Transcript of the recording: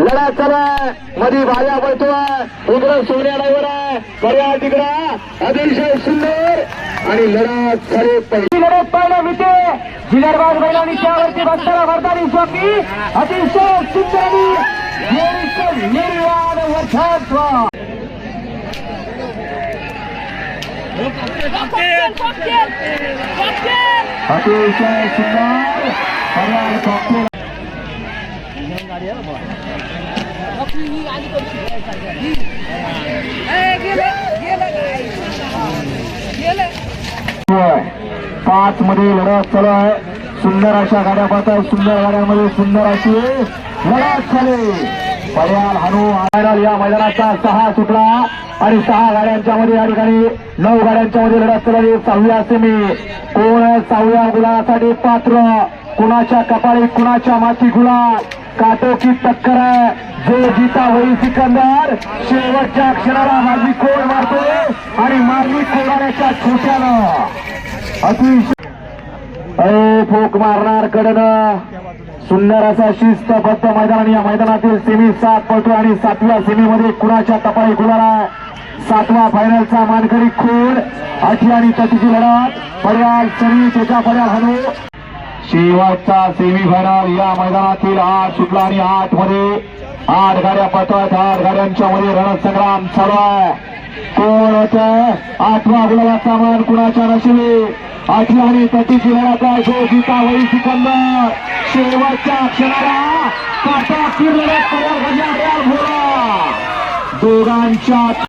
लढा चला मधी भाज्या पडतोय उघड सोन्या ड्रायव्हर आहे पर्याय तिकडा अतिशय सुंदर आणि लढा झाले पहिली लढत पाहायला मिळते जिल्हाबाद बैलांनी त्यावरती बसताना करताना स्वामी अतिशय सुंदर आणि निर्वाण वर्चस्व अतिशय सुंदर पर्याय कॉकटेल पाच मध्ये लढत चालू आहे सुंदर अशा गाड्या पाहतात सुंदर गाड्यांमध्ये सुंदर अशी लढत झाली पर्याल हनु फायनल या मैदानाचा 6 सुटला आणि 6 गाड्यांच्या मध्ये या ठिकाणी 9 गाड्यांच्या मध्ये लढत चालली 6व्या सेमी कोण 6व्या गुलासाठी पात्र कुणाच्या कपाळी कुणाच्या माथी गुलाल काटोकी टक्कर आहे जो जीता होईल सिकंदर शेवटच्या क्षणाला मारली कोण मारतोय आणि मारली कोणाच्या छोट्यानं अतिशय फोक मारणार कडनं सुंदर असा शिस्तबद्ध मैदान या मैदानातील सेमी 7 पळतोय आणि 7व्या सेमी मध्ये कुणाच्या कपाळी गुलाल आहे 7वा फायनलचा मानकरी खून 8 आणि तटीची लढत पर्याल सरी त्याच्या पर्याल हनु शेवटचा सेमी फायनल या मैदानातील 8 सुटला आणि 8 मध्ये 8 गाड्या पळतात 8 गाड्यांच्या मध्ये रणसंग्राम चालू आहे कोण होतं 8वा गुलाबाचा मान कुणाच्या नशिबी 8 आणि तटीची लढत आहे जो जीता होईल सिकंदर शेवटच्या क्षणाला काटा लढत दोघांच्या